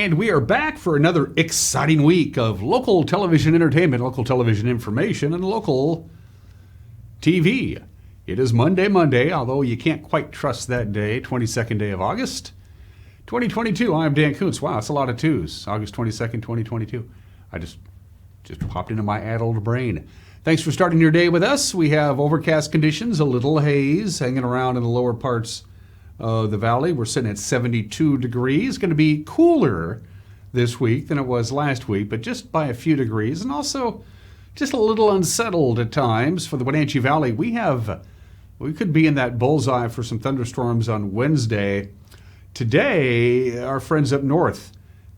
And we are back for another exciting week of local television entertainment, local television information, and local TV. It is Monday, although you can't quite trust that day, 22nd day of August, 2022. I'm Dan Kuntz. Wow, that's a lot of twos. August 22nd, 2022. I just popped into my addled brain. Thanks for starting your day with us. We have overcast conditions, a little haze hanging around in the lower parts of the valley. We're sitting at 72 degrees. Going to be cooler this week than it was last week, but just by a few degrees, and also just a little unsettled at times for the Wenatchee Valley. We could be in that bullseye for some thunderstorms on Wednesday. Today, our friends up north,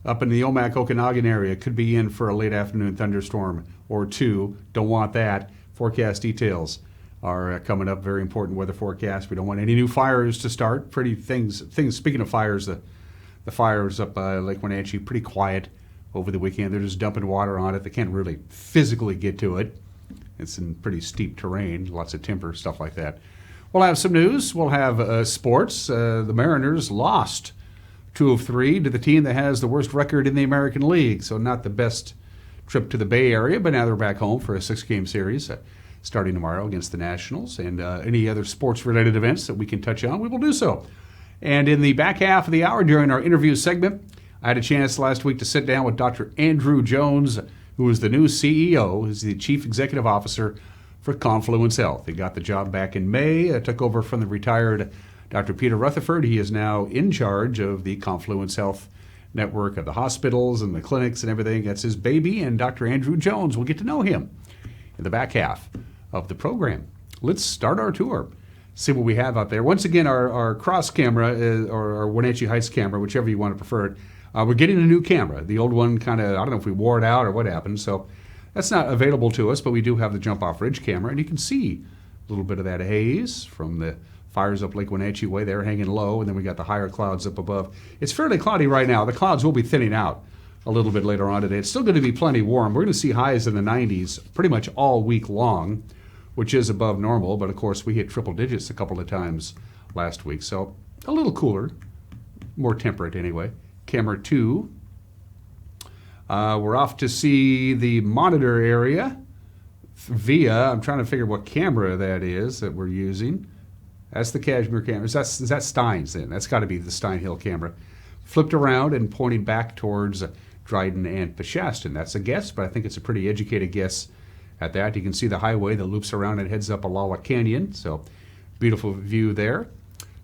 up in the Omak, Okanagan area, could be in for a late afternoon thunderstorm or two. Don't want that. Forecast details are coming up. Very important weather forecast. We don't want any new fires to start. Pretty things. Speaking of fires, the fires up Lake Wenatchee, pretty quiet over the weekend. They're just dumping water on it. They can't really physically get to it. It's in pretty steep terrain, lots of timber, stuff like that. We'll have some news. We'll have sports. The Mariners lost 2 of 3 to the team that has the worst record in the American League. So not the best trip to the Bay Area, but now they're back home for a 6-game series starting tomorrow against the Nationals. And any other sports-related events that we can touch on, we will do so. And in the back half of the hour during our interview segment, I had a chance last week to sit down with Dr. Andrew Jones, who is the new CEO, who's the Chief Executive Officer for Confluence Health. He got the job back in May, took over from the retired Dr. Peter Rutherford. He is now in charge of the Confluence Health network of the hospitals and the clinics and everything. That's his baby, and Dr. Andrew Jones, we'll get to know him in the back half of the program. Let's start our tour, see what we have out there. Once again, our cross camera, or our Wenatchee Heights camera, whichever you want to prefer it, we're getting a new camera. The old one kind of, I don't know if we wore it out or what happened, so that's not available to us, but we do have the jump-off ridge camera, and you can see a little bit of that haze from the fires up Lake Wenatchee way. They're hanging low, and then we got the higher clouds up above. It's fairly cloudy right now. The clouds will be thinning out a little bit later on today. It's still going to be plenty warm. We're going to see highs in the 90s pretty much all week long, which is above normal, but of course we hit triple digits a couple of times last week, so a little cooler, more temperate anyway. Camera 2. We're off to see the monitor area via, I'm trying to figure what camera that is that we're using. That's the Kashmir camera. Is that Stein's then? That's got to be the Stein Hill camera. Flipped around and pointing back towards Dryden and Peshastin. That's a guess, but I think it's a pretty educated guess at that. You can see the highway that loops around and heads up Alala Canyon. So beautiful view there.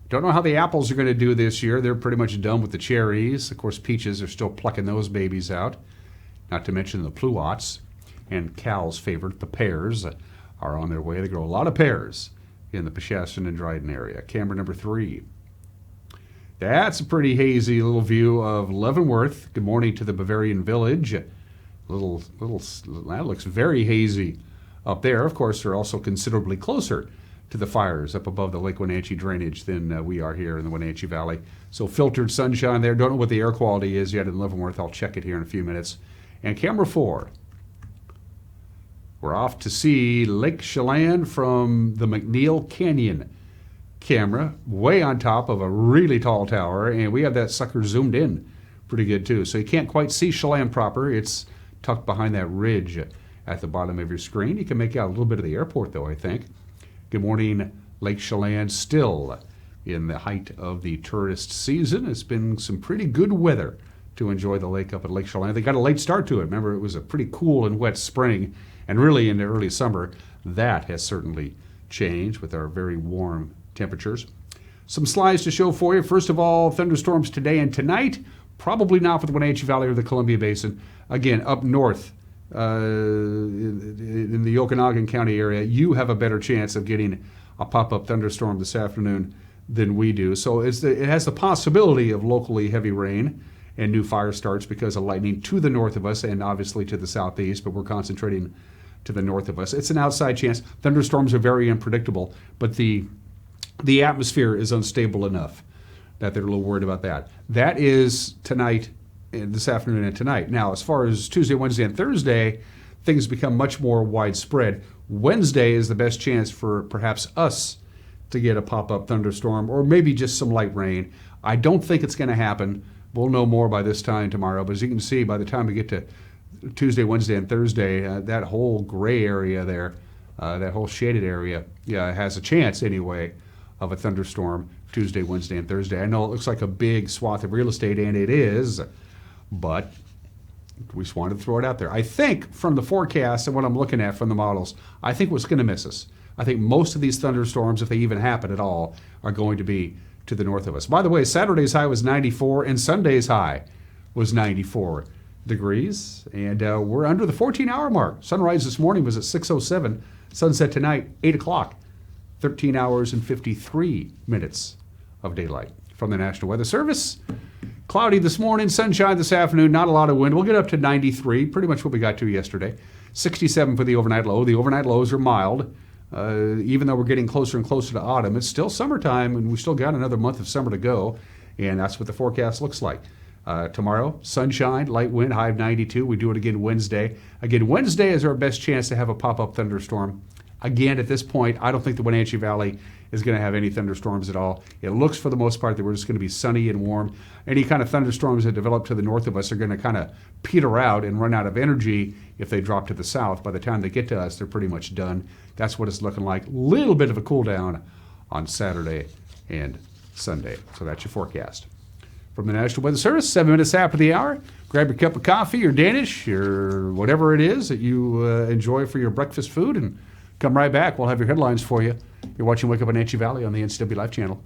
Don't know how the apples are going to do this year. They're pretty much done with the cherries. Of course, peaches are still plucking those babies out. Not to mention the pluots. And Cal's favorite, the pears, are on their way. They grow a lot of pears in the Peshastin and Dryden area. Camera number 3. That's a pretty hazy little view of Leavenworth. Good morning to the Bavarian Village. That looks very hazy up there. Of course, they're also considerably closer to the fires up above the Lake Wenatchee drainage than we are here in the Wenatchee Valley. So filtered sunshine there. Don't know what the air quality is yet in Leavenworth. I'll check it here in a few minutes. And camera 4. We're off to see Lake Chelan from the McNeil Canyon camera, way on top of a really tall tower, and we have that sucker zoomed in pretty good too. So you can't quite see Chelan proper. It's tucked behind that ridge at the bottom of your screen. You can make out a little bit of the airport though, I think. Good morning, Lake Chelan, still in the height of the tourist season. It's been some pretty good weather to enjoy the lake up at Lake Chelan. They got a late start to it. Remember, it was a pretty cool and wet spring, and really in the early summer. That has certainly changed with our very warm temperatures. Some slides to show for you. First of all, thunderstorms today and tonight. Probably not for the Wenatchee Valley or the Columbia Basin. Again, up north, in the Okanagan County area, you have a better chance of getting a pop-up thunderstorm this afternoon than we do. So it has the possibility of locally heavy rain and new fire starts because of lightning to the north of us and obviously to the southeast, but we're concentrating to the north of us. It's an outside chance. Thunderstorms are very unpredictable, but the atmosphere is unstable enough that they're a little worried about that. That is tonight, this afternoon and tonight. Now, as far as Tuesday, Wednesday, and Thursday, things become much more widespread. Wednesday is the best chance for perhaps us to get a pop-up thunderstorm or maybe just some light rain. I don't think it's going to happen We'll know more by this time tomorrow. But as you can see, by the time we get to Tuesday, Wednesday, and Thursday, that whole gray area there, that whole shaded area, has a chance anyway of a thunderstorm Tuesday, Wednesday, and Thursday. I know it looks like a big swath of real estate, and it is, but we just wanted to throw it out there. I think from the forecast and what I'm looking at from the models, I think what's going to miss us. I think most of these thunderstorms, if they even happen at all, are going to be to the north of us. By the way, Saturday's high was 94, and Sunday's high was 94 degrees, and we're under the 14-hour mark. Sunrise this morning was at 6:07. Sunset tonight, 8 o'clock. 13 hours and 53 minutes of daylight. From the National Weather Service, cloudy this morning, sunshine this afternoon, not a lot of wind. We'll get up to 93, pretty much what we got to yesterday. 67 for the overnight low. The overnight lows are mild. Even though we're getting closer and closer to autumn, it's still summertime, and we still got another month of summer to go, and that's what the forecast looks like. Tomorrow, sunshine, light wind, high of 92. We do it again Wednesday. Again, Wednesday is our best chance to have a pop-up thunderstorm. Again, at this point, I don't think the Wenatchee Valley is going to have any thunderstorms at all. It looks, for the most part, that we're just going to be sunny and warm. Any kind of thunderstorms that develop to the north of us are going to kind of peter out and run out of energy if they drop to the south. By the time they get to us, they're pretty much done. That's what it's looking like. Little bit of a cool down on Saturday and Sunday. So that's your forecast. From the National Weather Service, 7 minutes after the hour, grab your cup of coffee or Danish or whatever it is that you enjoy for your breakfast food, and come right back. We'll have your headlines for you. You're watching Wake Up Wenatchee Valley on the NCW Life channel.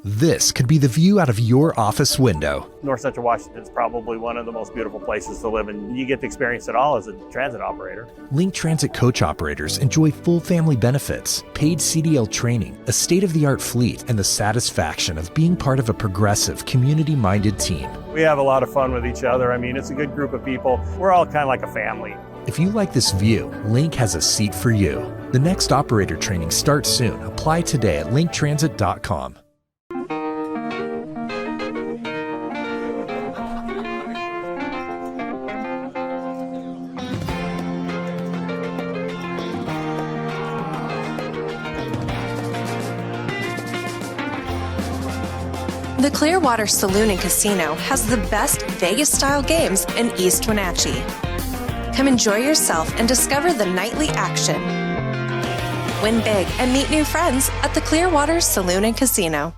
This could be the view out of your office window. North Central Washington is probably one of the most beautiful places to live, and you get to experience it all as a transit operator. Link Transit coach operators enjoy full family benefits, paid CDL training, a state-of-the-art fleet, and the satisfaction of being part of a progressive, community-minded team. We have a lot of fun with each other. I mean, it's a good group of people. We're all kind of like a family. If you like this view, Link has a seat for you. The next operator training starts soon. Apply today at linktransit.com. The Clearwater Saloon and Casino has the best Vegas-style games in East Wenatchee. Come enjoy yourself and discover the nightly action. Win big and meet new friends at the Clearwater Saloon and Casino.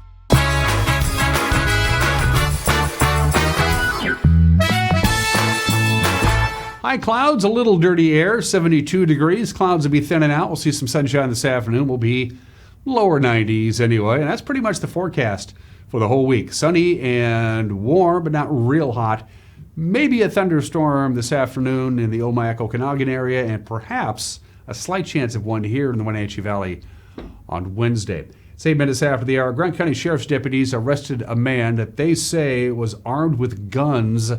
High clouds, a little dirty air, 72 degrees. Clouds will be thinning out. We'll see some sunshine this afternoon. We'll be lower 90s anyway, and that's pretty much the forecast for the whole week. Sunny and warm, but not real hot. Maybe a thunderstorm this afternoon in the Omayak-Okanagan area, and perhaps a slight chance of one here in the Wenatchee Valley on Wednesday. 8 minutes after the hour, Grant County Sheriff's deputies arrested a man that they say was armed with guns.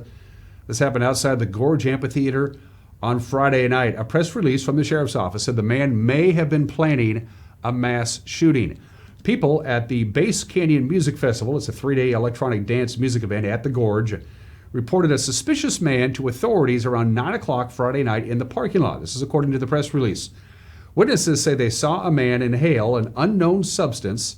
This happened outside the Gorge Amphitheater on Friday night. A press release from the Sheriff's Office said the man may have been planning a mass shooting. People at the Base Canyon Music Festival, it's a 3-day electronic dance music event at the Gorge, reported a suspicious man to authorities around 9 o'clock Friday night in the parking lot. This is according to the press release. Witnesses say they saw a man inhale an unknown substance,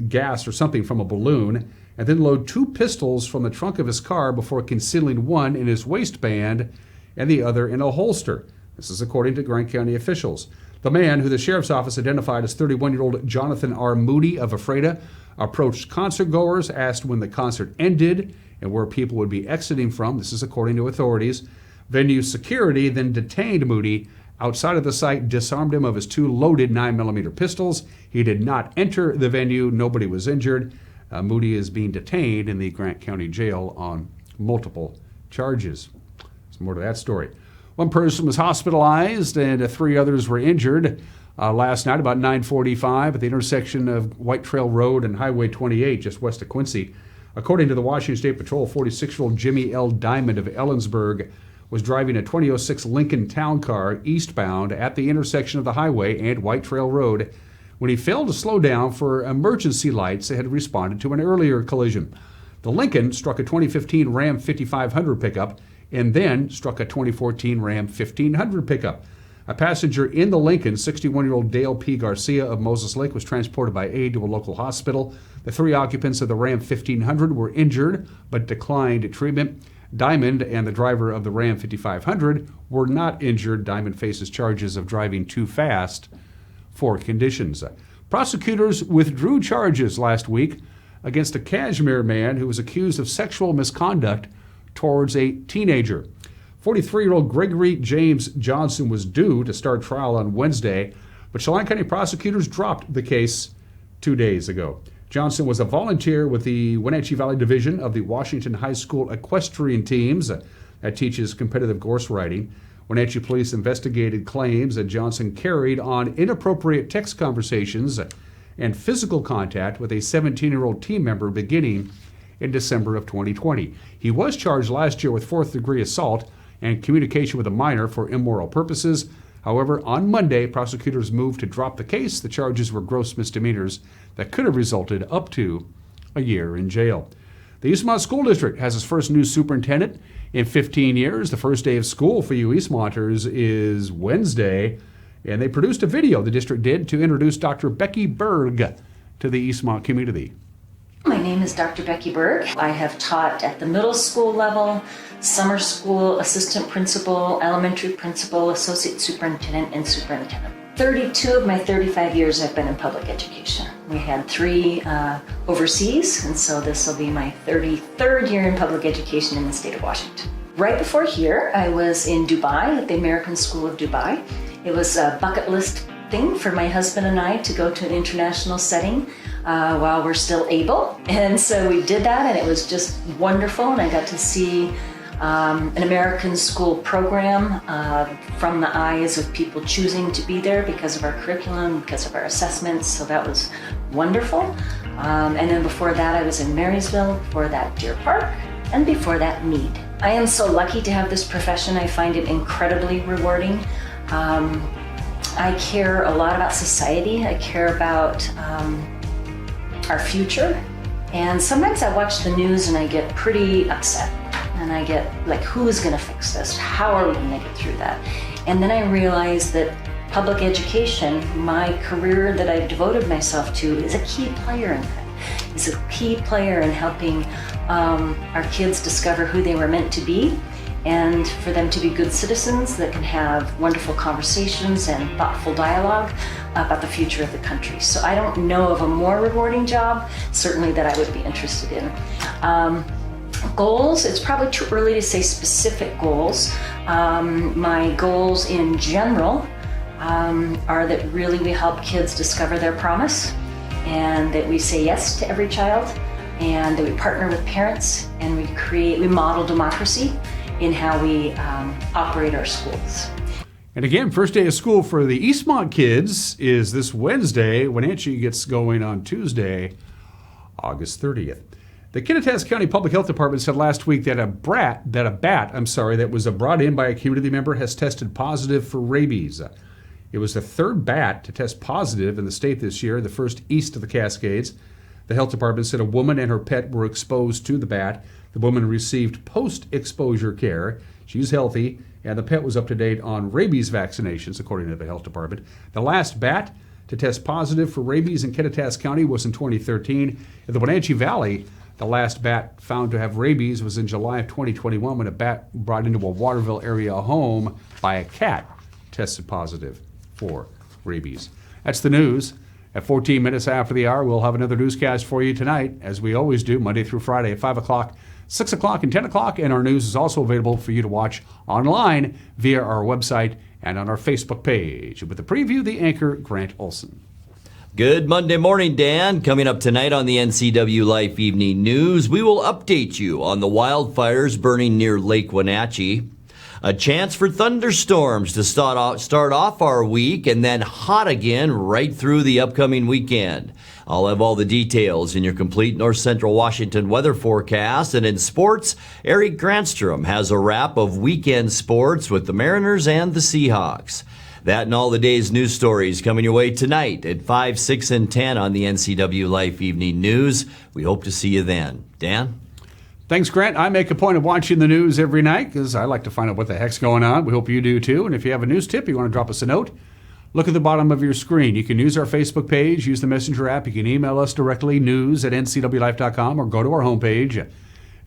gas or something, from a balloon, and then load 2 pistols from the trunk of his car before concealing one in his waistband and the other in a holster. This is according to Grant County officials. The man, who the Sheriff's Office identified as 31-year-old Jonathan R. Moody of Ephrata, approached concertgoers, asked when the concert ended and where people would be exiting from. This is according to authorities. Venue security then detained Moody outside of the site, disarmed him of his 2 loaded 9mm pistols. He did not enter the venue. Nobody was injured. Moody is being detained in the Grant County Jail on multiple charges. There's more to that story. 1 person was hospitalized and 3 others were injured last night about 9:45 at the intersection of White Trail Road and Highway 28 just west of Quincy. According to the Washington State Patrol, 46-year-old Jimmy L. Diamond of Ellensburg was driving a 2006 Lincoln Town Car eastbound at the intersection of the highway and White Trail Road when he failed to slow down for emergency lights that had responded to an earlier collision. The Lincoln struck a 2015 Ram 5500 pickup and then struck a 2014 Ram 1500 pickup. A passenger in the Lincoln, 61-year-old Dale P. Garcia of Moses Lake, was transported by aid to a local hospital. The 3 occupants of the Ram 1500 were injured but declined treatment. Diamond and the driver of the Ram 5500 were not injured. Diamond faces charges of driving too fast for conditions. Prosecutors withdrew charges last week against a Kashmir man who was accused of sexual misconduct towards a teenager. 43-year-old Gregory James Johnson was due to start trial on Wednesday, but Chelan County prosecutors dropped the case 2 days ago. Johnson was a volunteer with the Wenatchee Valley Division of the Washington High School equestrian teams that teaches competitive horse riding. Wenatchee police investigated claims that Johnson carried on inappropriate text conversations and physical contact with a 17-year-old team member beginning in December of 2020. He was charged last year with 4th-degree assault and communication with a minor for immoral purposes. However, on Monday, prosecutors moved to drop the case. The charges were gross misdemeanors that could have resulted up to a year in jail. The Eastmont School District has its first new superintendent in 15 years. The first day of school for you Eastmonters is Wednesday, and they produced a video, the district did, to introduce Dr. Becky Berg to the Eastmont community. My name is Dr. Becky Berg. I have taught at the middle school level, summer school, assistant principal, elementary principal, associate superintendent, and superintendent. 32 of my 35 years I've been in public education. We had 3 overseas, and so this will be my 33rd year in public education in the state of Washington. Right before here, I was in Dubai at the American School of Dubai. It was a bucket list thing for my husband and I to go to an international setting while we're still able. And so we did that, and it was just wonderful, and I got to see an American school program from the eyes of people choosing to be there because of our curriculum, because of our assessments, so that was wonderful. And then before that I was in Marysville, before that Deer Park, and before that Meade. I am so lucky to have this profession. I find it incredibly rewarding. I care a lot about society. I care about our future. And sometimes I watch the news and I get pretty upset. And I get like, who is going to fix this? How are we going to get through that? And then I realize that public education, my career that I've devoted myself to, is a key player in that. It's a key player in helping our kids discover who they were meant to be, and for them to be good citizens that can have wonderful conversations and thoughtful dialogue about the future of the country. So I don't know of a more rewarding job, certainly, that I would be interested in. Goals, it's probably too early to say specific goals. My goals in general are that really we help kids discover their promise, and that we say yes to every child, and that we partner with parents, and we model democracy in how we operate our schools. And again, first day of school for the Eastmont kids is this Wednesday. Wenatchee gets going on Tuesday, August 30th. The Kuntz County Public Health Department said last week that a bat that was brought in by a community member has tested positive for rabies. It was the 3rd bat to test positive in the state this year, the first east of the Cascades. The health department said a woman and her pet were exposed to the bat. The woman received post-exposure care. She's healthy, and the pet was up to date on rabies vaccinations, according to the health department. The last bat to test positive for rabies in Kuntz County was in 2013. In the Wenatchee Valley, the last bat found to have rabies was in July of 2021 when a bat brought into a Waterville area home by a cat tested positive for rabies. That's the news. At 14 minutes after the hour, we'll have another newscast for you tonight, as we always do, Monday through Friday at 5 o'clock, 6 o'clock, and 10 o'clock. And our news is also available for you to watch online via our website and on our Facebook page. With the preview, the anchor, Grant Olson. Good Monday morning, Dan. Coming up tonight on the NCW Life Evening News, we will update you on the wildfires burning near Lake Wenatchee. A chance for thunderstorms to start off our week, and then hot again right through the upcoming weekend. I'll have all the details in your complete North Central Washington weather forecast. And in sports, Eric Granstrom has a wrap of weekend sports with the Mariners and the Seahawks. That and all the day's news stories coming your way tonight at 5, 6, and 10 on the NCW Life Evening News. We hope to see you then. Dan? Thanks, Grant. I make a point of watching the news every night because I like to find out what the heck's going on. We hope you do too. And if you have a news tip, you want to drop us a note, look at the bottom of your screen. You can use our Facebook page, use the Messenger app. You can email us directly, news@ncwlife.com, or go to our homepage,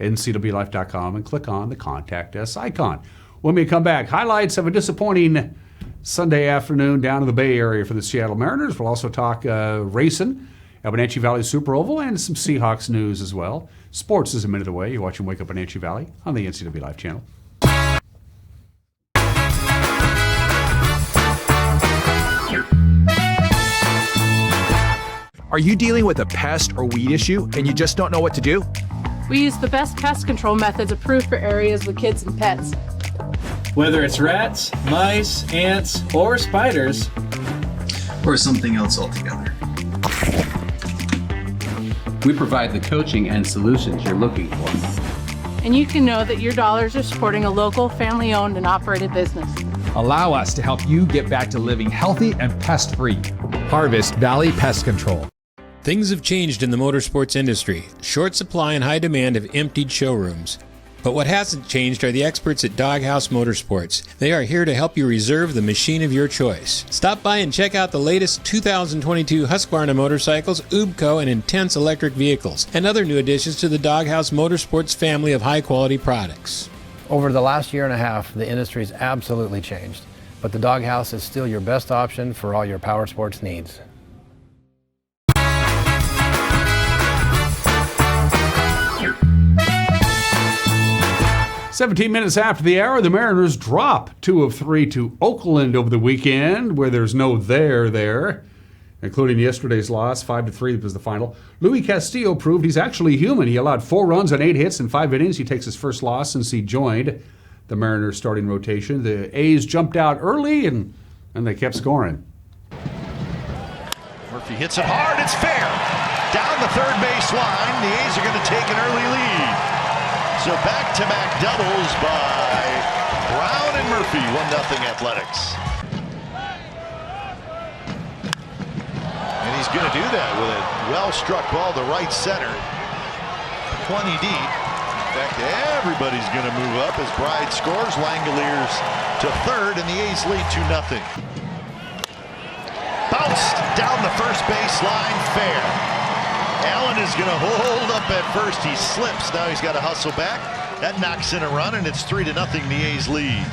ncwlife.com, and click on the Contact Us icon. When we come back, highlights of a disappointing Sunday afternoon down in the Bay Area for the Seattle Mariners. We'll also talk racing at Wenatchee Valley Super Oval and some Seahawks news as well. Sports is a minute away. You're watching Wake Up Wenatchee Valley on the NCW Life channel. Are you dealing with a pest or weed issue and you just don't know what to do? We use the best pest control methods approved for areas with kids and pets. Whether it's rats, mice, ants, or spiders, or something else altogether. We provide the coaching and solutions you're looking for. And you can know that your dollars are supporting a local, family-owned and operated business. Allow us to help you get back to living healthy and pest-free. Harvest Valley Pest Control. Things have changed in the motorsports industry. Short supply and high demand have emptied showrooms. But what hasn't changed are the experts at Doghouse Motorsports. They are here to help you reserve the machine of your choice. Stop by and check out the latest 2022 Husqvarna motorcycles, Ubco, and Intense electric vehicles, and other new additions to the Doghouse Motorsports family of high-quality products. Over the last year and a half, the industry's absolutely changed, but the Doghouse is still your best option for all your power sports needs. 17 minutes after the hour, the Mariners drop 2 of 3 to Oakland over the weekend, where there's no there, including yesterday's loss, 5-3 was the final. Luis Castillo proved he's actually human. He allowed 4 runs on 8 hits in 5 innings. He takes his first loss since he joined the Mariners starting rotation. The A's jumped out early, and they kept scoring. Murphy hits it hard. It's fair. Down the third base line. The A's are going to take an early lead. So back-to-back doubles by Brown and Murphy, 1-0 Athletics. And he's going to do that with a well-struck ball to right center. 20 deep. In fact, everybody's going to move up as Bride scores. Langoliers to third, and the A's lead 2-0. Bounced down the first base line, fair. Allen is going to hold up at first. He slips. Now he's got to hustle back. That knocks in a run, and it's 3-0. The A's lead.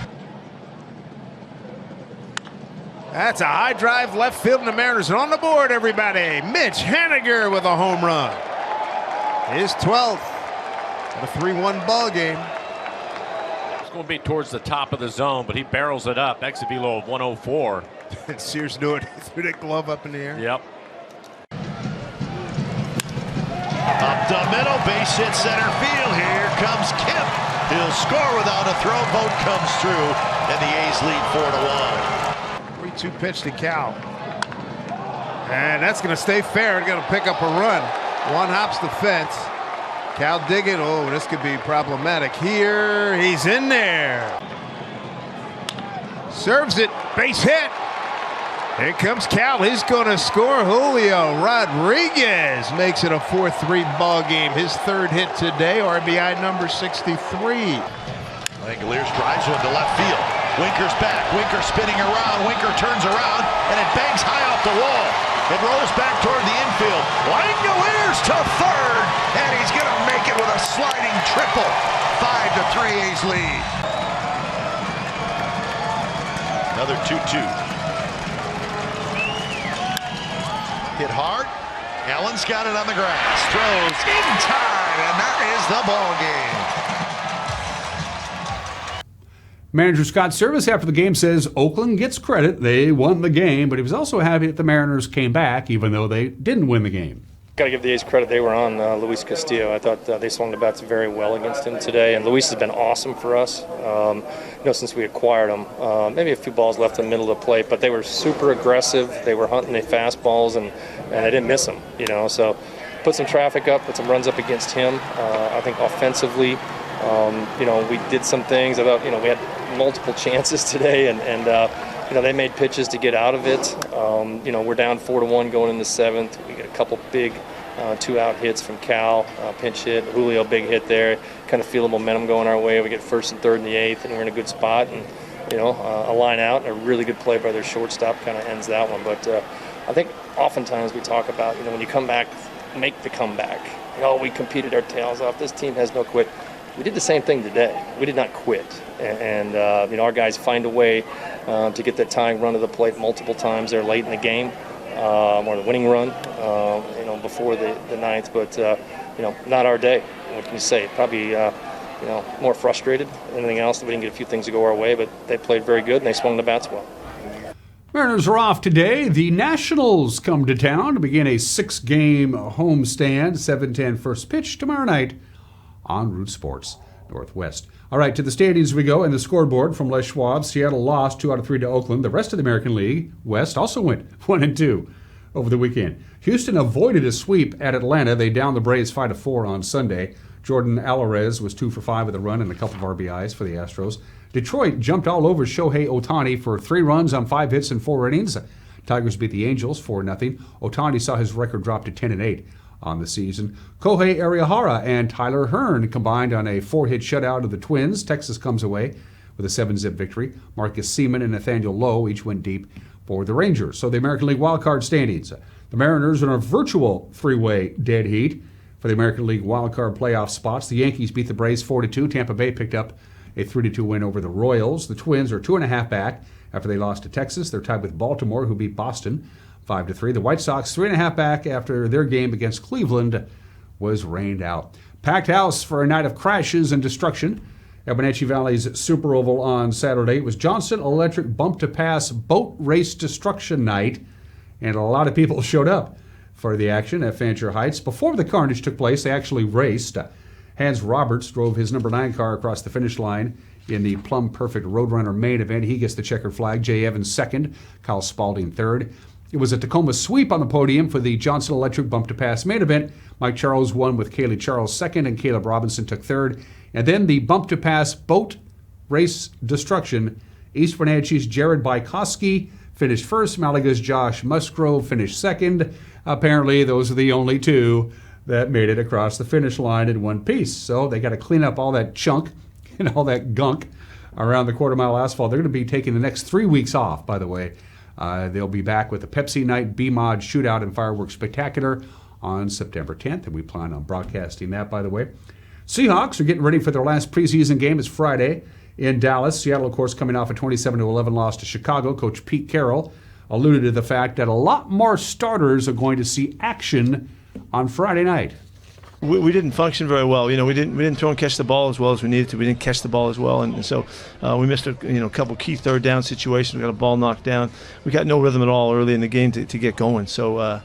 That's a high drive left field, and the Mariners are on the board, everybody. Mitch Haniger with a home run. His 12th. A 3-1 ball game. It's going to be towards the top of the zone, but he barrels it up. Exit velo of 104. Sears doing it through that glove up in the air. Yep. Up the middle, base hit center field. Here comes Kemp. He'll score without a throw. Vote comes through, and the A's lead 4-1. 3-2 pitch to Cal. And that's going to stay fair. It's going to pick up a run. One hops the fence. Cal digging. Oh, this could be problematic here. He's in there. Serves it. Base hit. Here comes Cal. He's going to score. Julio Rodriguez makes it a 4-3 ball game. His third hit today. RBI number 63. Langoliers drives one to left field. Winker's back. Winker spinning around. Winker turns around, and it bangs high off the wall. It rolls back toward the infield. Langoliers to third, and he's going to make it with a sliding triple. 5-3 A's lead. Another 2-2. Hit hard. Allen's got it on the grass. Throws in time, and that is the ball game. Manager Scott Service after the game says Oakland gets credit. They won the game, but he was also happy that the Mariners came back, even though they didn't win the game. Got to give the A's credit. They were on Luis Castillo. I thought they swung the bats very well against him today, and Luis has been awesome for us. Since we acquired him, maybe a few balls left in the middle of the plate, but they were super aggressive. They were hunting the fastballs, and they didn't miss them. So put some traffic up, put some runs up against him. I think offensively, we did some things. I thought, we had multiple chances today, and they made pitches to get out of it. We're down 4-1 going in the 7th. We got a couple big 2-out hits from Cal, pinch hit, Julio big hit there. Kind of feel the momentum going our way. We get first and third in the 8th, and we're in a good spot. And a line out and a really good play by their shortstop kind of ends that one. But I think oftentimes we talk about when you come back, make the comeback. We competed our tails off. This team has no quit. We did the same thing today. We did not quit, and our guys find a way to get that tying run to the plate multiple times there late in the game, or the winning run, before the 9th. But not our day. What can you say? Probably more frustrated than anything else that we didn't get a few things to go our way. But they played very good and they swung the bats well. Mariners are off today. The Nationals come to town to begin a 6-game homestand. 7:10 first pitch tomorrow night on Root Sports Northwest. All right, to the standings we go, and the scoreboard from Les Schwab. Seattle lost 2 out of 3 to Oakland. The rest of the American League West also went 1-2 over the weekend. Houston avoided a sweep at Atlanta. They downed the Braves 5-4 on Sunday. Jordan Alvarez was 2 for 5 with a run and a couple of RBIs for the Astros. Detroit jumped all over Shohei Ohtani for 3 runs on 5 hits and 4 innings. Tigers beat the Angels 4-0. Ohtani saw his record drop to 10-8 on the season. Kohei Arihara and Tyler Hearn combined on a 4-hit shutout of the Twins. Texas comes away with a 7-zip victory. Marcus Seaman and Nathaniel Lowe each went deep for the Rangers. So the American League wildcard standings. The Mariners are in a virtual 3-way dead heat for the American League wildcard playoff spots. The Yankees beat the Braves 4-2. Tampa Bay picked up a 3-2 win over the Royals. The Twins are 2.5 back after they lost to Texas. They're tied with Baltimore, who beat Boston 5-3. The White Sox 3.5 back after their game against Cleveland was rained out. Packed house for a night of crashes and destruction at Wenatchee Valley's Super Oval on Saturday. It was Johnson Electric Bump to Pass Boat Race Destruction Night, and a lot of people showed up for the action at Fancher Heights. Before the carnage took place, they actually raced. Hans Roberts drove his number 9 car across the finish line in the Plum Perfect Roadrunner main event. He gets the checkered flag. Jay Evans second, Kyle Spalding third. It was a Tacoma sweep on the podium for the Johnson Electric Bump to Pass main event. Mike Charles won with Kaylee Charles second, and Caleb Robinson took third. And then the Bump to Pass Boat Race Destruction. East Wenatchee's Jared Bykowski finished first. Malaga's Josh Musgrove finished second. Apparently, those are the only 2 that made it across the finish line in one piece. So they got to clean up all that chunk and all that gunk around the quarter-mile asphalt. They're going to be taking the next 3 weeks off, by the way. They'll be back with the Pepsi Night B-Mod Shootout and Fireworks Spectacular on September 10th, and we plan on broadcasting that, by the way. Seahawks are getting ready for their last preseason game. It's Friday in Dallas. Seattle, of course, coming off a 27-11 loss to Chicago. Coach Pete Carroll alluded to the fact that a lot more starters are going to see action on Friday night. We didn't function very well. We didn't throw and catch the ball as well as we needed to. We didn't catch the ball as well, and so we missed a couple key third down situations. We got a ball knocked down. We got no rhythm at all early in the game to get going. So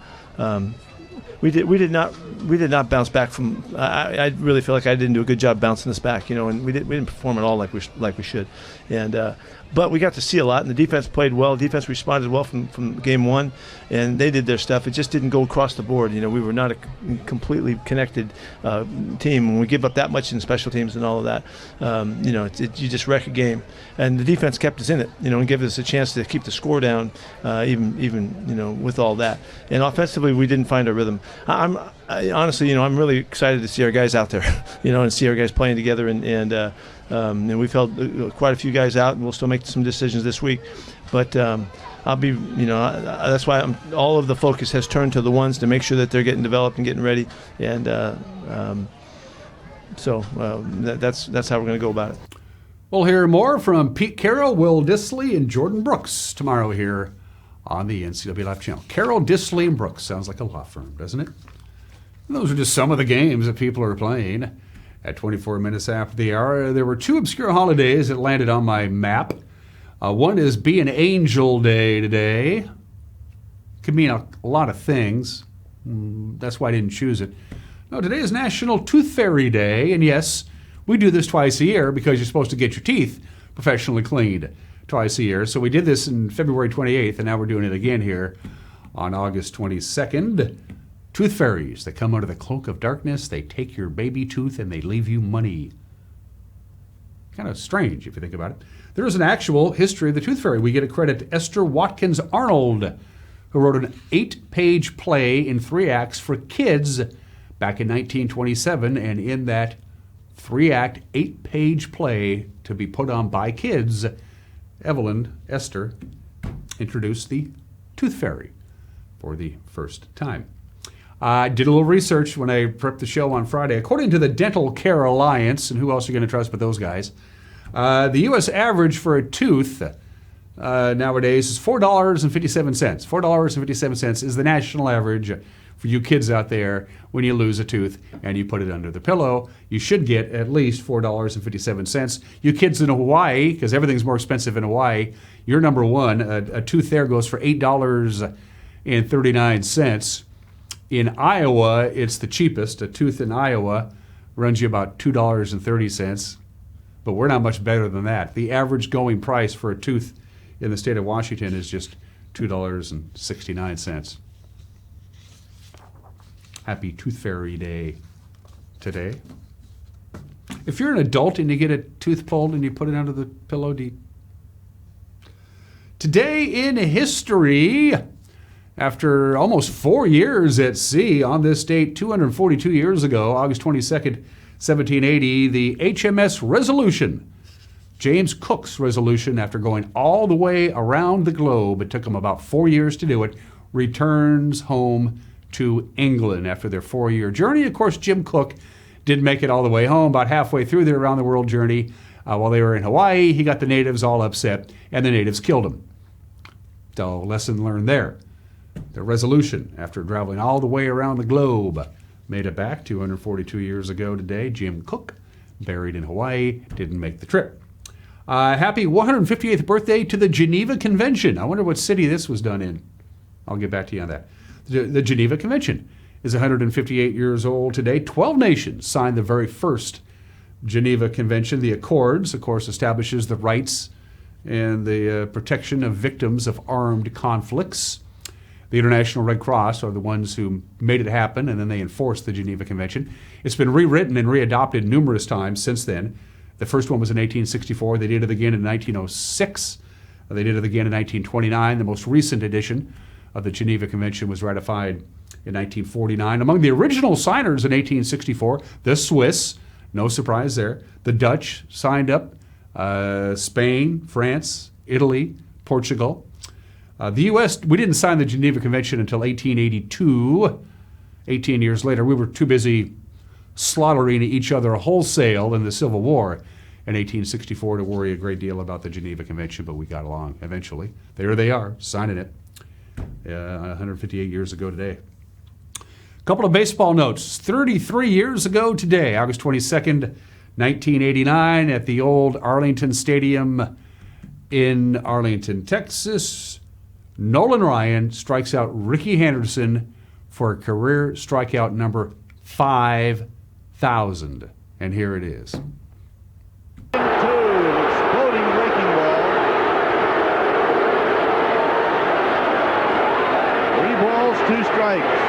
we did not bounce back from. I really feel like I didn't do a good job bouncing us back. And we didn't perform at all like we should. And but we got to see a lot, and the defense played well. The defense responded well from game 1, and they did their stuff. It just didn't go across the board. We were not a completely connected team. When we give up that much in special teams and all of that, you just wreck a game. And the defense kept us in it, and gave us a chance to keep the score down, even with all that. And offensively, we didn't find our rhythm. Honestly, I'm really excited to see our guys out there, and see our guys playing together, and we've held quite a few guys out, and we'll still make some decisions this week. But I'll be, that's why all of the focus has turned to the ones to make sure that they're getting developed and getting ready. And so that's how we're going to go about it. We'll hear more from Pete Carroll, Will Dissly, and Jordan Brooks tomorrow here on the NCAA Live channel. Carroll, Dissly, and Brooks. Sounds like a law firm, doesn't it? And those are just some of the games that people are playing. At 24 minutes after the hour, there were 2 obscure holidays that landed on my map. One is Be an Angel Day today. Could mean a lot of things. That's why I didn't choose it. No, today is National Tooth Fairy Day, and yes, we do this twice a year because you're supposed to get your teeth professionally cleaned twice a year. So we did this in February 28th, and now we're doing it again here on August 22nd. Tooth fairies that come under the cloak of darkness, they take your baby tooth and they leave you money. Kind of strange if you think about it. There is an actual history of the tooth fairy. We get a credit to Esther Watkins Arnold, who wrote an 8-page play in 3 acts for kids back in 1927. And in that 3-act, 8-page play to be put on by kids, Evelyn Esther introduced the Tooth Fairy for the first time. I did a little research when I prepped the show on Friday. According to the Dental Care Alliance, and who else are you going to trust but those guys, the U.S. average for a tooth nowadays is $4.57. $4.57 is the national average for you kids out there. When you lose a tooth and you put it under the pillow, you should get at least $4.57. You kids in Hawaii, because everything's more expensive in Hawaii, you're number one. A tooth there goes for $8.39. In Iowa, it's the cheapest. A tooth in Iowa runs you about $2.30, but we're not much better than that. The average going price for a tooth in the state of Washington is just $2.69. Happy Tooth Fairy Day today. If you're an adult and you get a tooth pulled and you put it under the pillow, today in history, after almost 4 years at sea, on this date 242 years ago, August 22nd, 1780, the HMS Resolution, James Cook's Resolution, after going all the way around the globe, it took him about 4 years to do it, returns home to England after their 4-year journey. Of course, Jim Cook didn't make it all the way home. About halfway through their around the world journey, while they were in Hawaii, he got the natives all upset, and the natives killed him. So, lesson learned there. The Resolution, after traveling all the way around the globe, made it back 242 years ago today. Jim Cook, buried in Hawaii, didn't make the trip. Happy 158th birthday to the Geneva Convention. I wonder what city this was done in. I'll get back to you on that. The Geneva Convention is 158 years old today. 12 nations signed the very first Geneva Convention. The Accords, of course, establishes the rights and the protection of victims of armed conflicts. The International Red Cross are the ones who made it happen, and then they enforced the Geneva Convention. It's been rewritten and readopted numerous times since then. The first one was in 1864. They did it again in 1906. They did it again in 1929. The most recent edition of the Geneva Convention was ratified in 1949. Among the original signers in 1864, the Swiss, no surprise there. The Dutch signed up, Spain, France, Italy, Portugal. The U.S., we didn't sign the Geneva Convention until 1882. 18 years later, we were too busy slaughtering each other wholesale in the Civil War in 1864 to worry a great deal about the Geneva Convention, but we got along eventually. There they are, signing it 158 years ago today. A couple of baseball notes. 33 years ago today, August 22nd, 1989, at the old Arlington Stadium in Arlington, Texas, Nolan Ryan strikes out Ricky Henderson for a career strikeout number 5,000. And here it is. 2, exploding breaking ball. 3 balls, 2 strikes.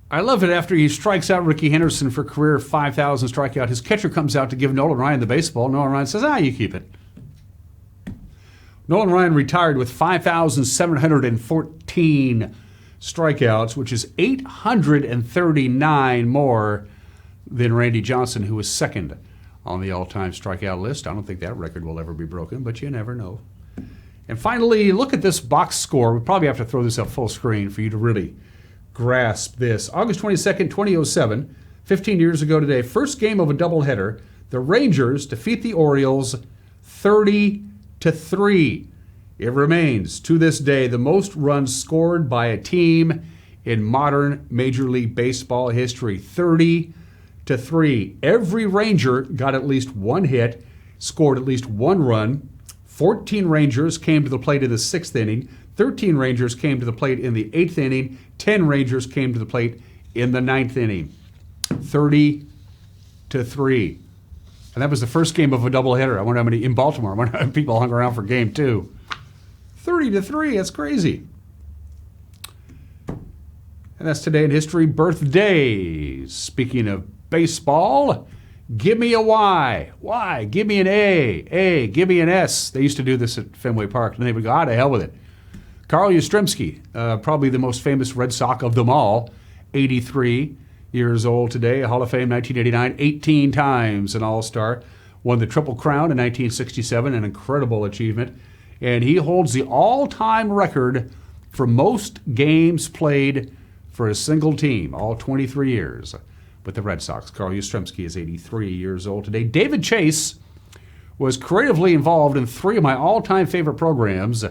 I love it. After he strikes out Ricky Henderson for career 5,000 strikeout, his catcher comes out to give Nolan Ryan the baseball. Nolan Ryan says, you keep it. Nolan Ryan retired with 5,714 strikeouts, which is 839 more than Randy Johnson, who was second on the all-time strikeout list. I don't think that record will ever be broken, but you never know. And finally, look at this box score. We probably have to throw this up full screen for you to really grasp this. August 22nd, 2007, 15 years ago today, first game of a doubleheader, the Rangers defeat the Orioles 30-3. It remains, to this day, the most runs scored by a team in modern Major League Baseball history. 30-3. Every Ranger got at least one hit, scored at least one run. 14 Rangers came to the plate in the 6th inning. 13 Rangers came to the plate in the 8th inning. 10 Rangers came to the plate in the 9th inning. 30-3. And that was the first game of a doubleheader. I wonder how many in Baltimore. I wonder how many people hung around for game 2. 30-3. That's crazy. And that's today in history birthdays. Speaking of baseball, give me a Y. Y. Give me an A. A. Give me an S. They used to do this at Fenway Park, and they would go, to hell with it. Carl Yastrzemski, probably the most famous Red Sox of them all, 83 years old today, Hall of Fame 1989, 18 times an All-Star, won the Triple Crown in 1967, an incredible achievement, and he holds the all-time record for most games played for a single team, all 23 years with the Red Sox. Carl Yastrzemski is 83 years old today. David Chase was creatively involved in 3 of my all-time favorite programs,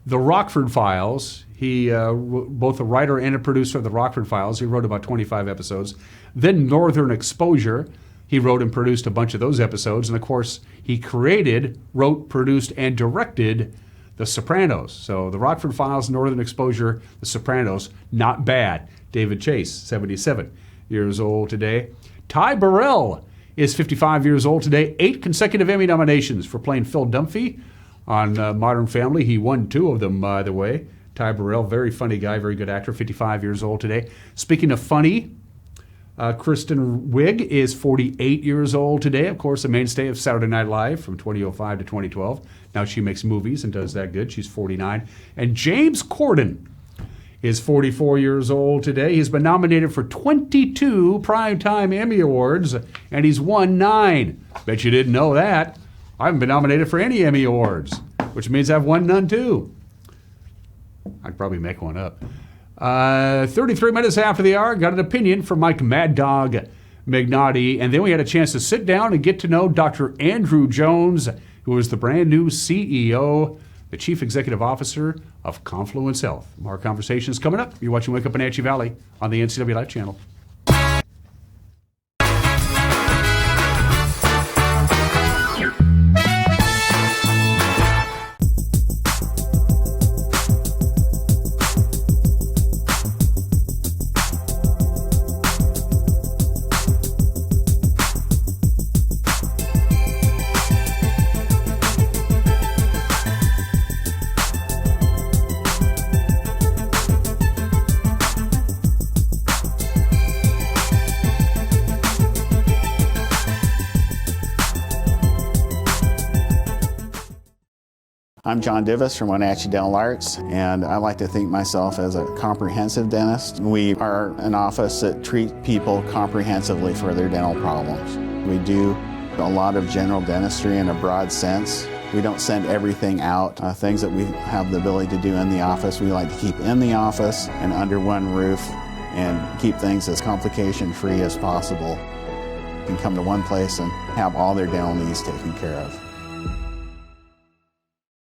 The Rockford Files. He, both a writer and a producer of The Rockford Files. He wrote about 25 episodes. Then Northern Exposure. He wrote and produced a bunch of those episodes. And, of course, he created, wrote, produced, and directed The Sopranos. So The Rockford Files, Northern Exposure, The Sopranos, not bad. David Chase, 77 years old today. Ty Burrell is 55 years old today. 8 consecutive Emmy nominations for playing Phil Dunphy on Modern Family. He won 2 of them, by the way. Ty Burrell, very funny guy, very good actor, 55 years old today. Speaking of funny, Kristen Wiig is 48 years old today. Of course, a mainstay of Saturday Night Live from 2005 to 2012. Now she makes movies and does that good. She's 49. And James Corden is 44 years old today. He's been nominated for 22 Primetime Emmy Awards, and he's won 9. Bet you didn't know that. I haven't been nominated for any Emmy Awards, which means I've won none too. I'd probably make one up. 33 minutes after the hour, got an opinion from Mike Mad Dog Mignotti, and then we had a chance to sit down and get to know Dr. Andrew Jones, who is the brand new CEO, the Chief Executive Officer of Confluence Health. More conversations coming up. You're watching Wake Up Wenatchee Valley on the NCW Life Channel. I'm John Divis from Wenatchee Dental Arts, and I like to think myself as a comprehensive dentist. We are an office that treats people comprehensively for their dental problems. We do a lot of general dentistry in a broad sense. We don't send everything out. Things that we have the ability to do in the office, we like to keep in the office and under one roof and keep things as complication-free as possible. You can come to one place and have all their dental needs taken care of.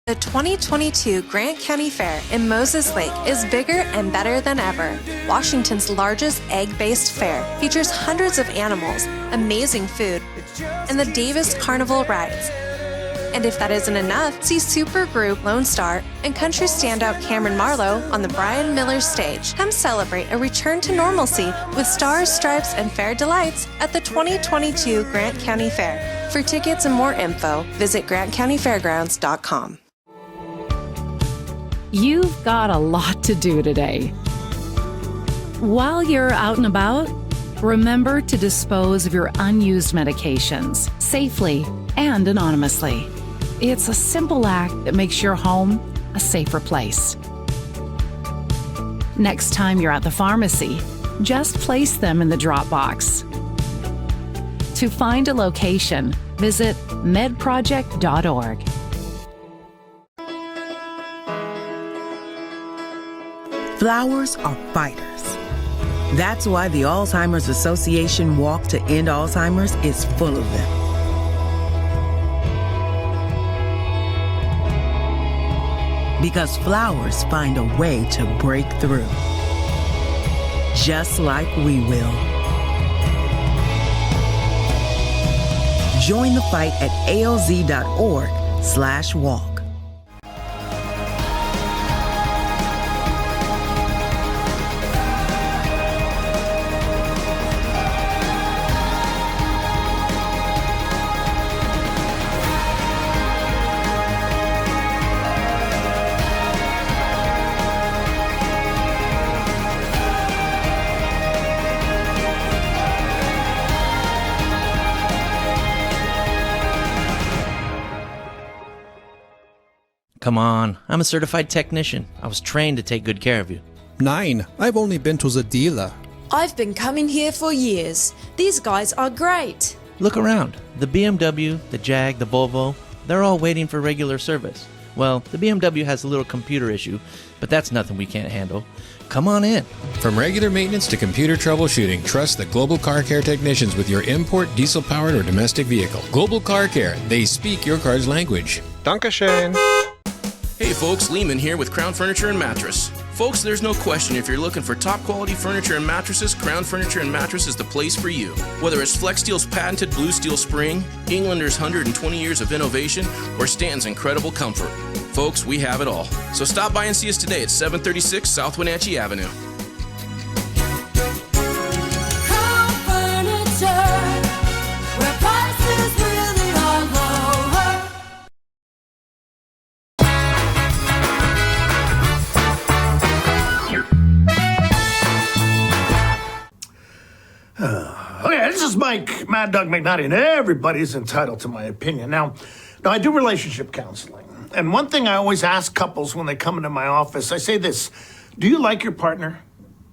The 2022 Grant County Fair in Moses Lake is bigger and better than ever. Washington's largest egg-based fair features hundreds of animals, amazing food, and the Davis Carnival rides. And if that isn't enough, see supergroup Lone Star and country standout Cameron Marlowe on the Brian Miller stage. Come celebrate a return to normalcy with Stars, Stripes, and Fair Delights at the 2022 Grant County Fair. For tickets and more info, visit grantcountyfairgrounds.com. You've got a lot to do today. While you're out and about, remember to dispose of your unused medications safely and anonymously. It's a simple act that makes your home a safer place. Next time you're at the pharmacy, just place them in the drop box. To find a location, visit medproject.org. Flowers are fighters. That's why the Alzheimer's Association Walk to End Alzheimer's is full of them. Because flowers find a way to break through. Just like we will. Join the fight at alz.org/walk. Come on, I'm a certified technician. I was trained to take good care of you. 9. I've only been to the dealer. I've been coming here for years. These guys are great. Look around. The BMW, the Jag, the Volvo, they're all waiting for regular service. Well, the BMW has a little computer issue, but that's nothing we can't handle. Come on in. From regular maintenance to computer troubleshooting, trust the Global Car Care technicians with your import, diesel-powered, or domestic vehicle. Global Car Care. They speak your car's language. Dankeschön. Hey folks, Lehman here with Crown Furniture and Mattress. Folks, there's no question if you're looking for top quality furniture and mattresses, Crown Furniture and Mattress is the place for you. Whether it's Flex Steel's patented blue steel spring, Englander's 120 years of innovation, or Stanton's incredible comfort. Folks, we have it all. So stop by and see us today at 736 South Wenatchee Avenue. This is Mike, Mad Dog McNaughty, and everybody's entitled to my opinion. Now, I do relationship counseling, and one thing I always ask couples when they come into my office, I say this: do you like your partner?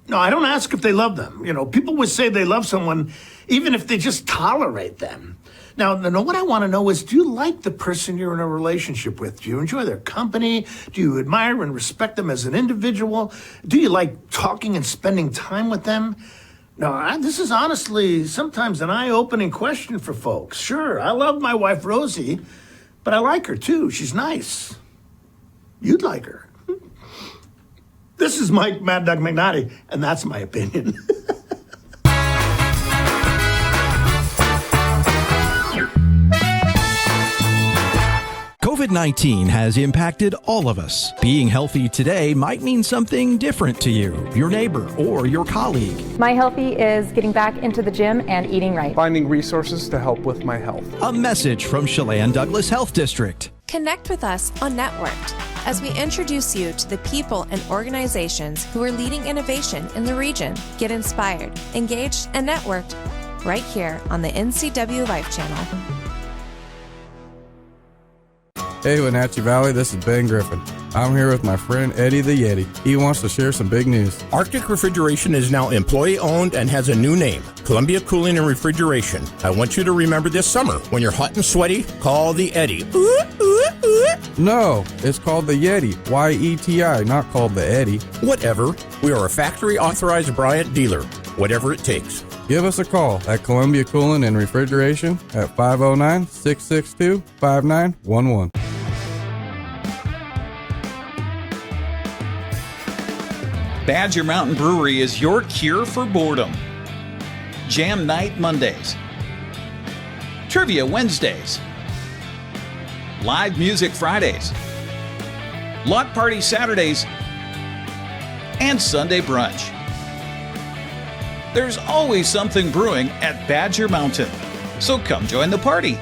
No, I don't ask if they love them. You know, people would say they love someone even if they just tolerate them. Now, what I want to know is, do you like the person you're in a relationship with? Do you enjoy their company? Do you admire and respect them as an individual? Do you like talking and spending time with them? No, this is honestly sometimes an eye-opening question for folks. Sure, I love my wife, Rosie, but I like her too. She's nice. You'd like her. This is Mike Mad Dog McNaughty, and that's my opinion. COVID-19 has impacted all of us. Being healthy today might mean something different to you, your neighbor, or your colleague. My healthy is getting back into the gym and eating right. Finding resources to help with my health. A message from Chelan Douglas Health District. Connect with us on Networked as we introduce you to the people and organizations who are leading innovation in the region. Get inspired, engaged, and networked right here on the NCW Life Channel. Hey Wenatchee Valley, this is Ben Griffin. I'm here with my friend Eddie the Yeti. He wants to share some big news. Arctic Refrigeration is now employee-owned and has a new name, Columbia Cooling and Refrigeration. I want you to remember this summer, when you're hot and sweaty, call the Eddie. No, it's called the Yeti, Y-E-T-I, not called the Eddie. Whatever. We are a factory-authorized Bryant dealer, whatever it takes. Give us a call at Columbia Cooling and Refrigeration at 509-662-5911. Badger Mountain Brewery is your cure for boredom. Jam Night Mondays. Trivia Wednesdays. Live Music Fridays. Lot Party Saturdays. And Sunday Brunch. There's always something brewing at Badger Mountain. So come join the party.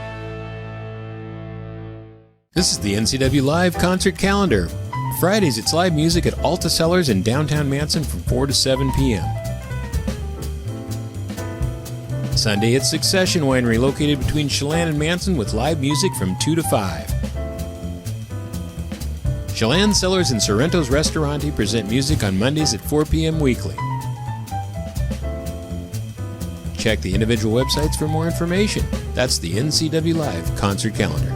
This is the NCW Live concert calendar. Fridays, it's live music at Alta Cellars in downtown Manson from 4 to 7 p.m. Sunday, it's Succession Winery located between Chelan and Manson with live music from 2 to 5. Chelan Cellars and Sorrento's Restaurante present music on Mondays at 4 p.m. weekly. Check the individual websites for more information. That's the NCW Live concert calendar.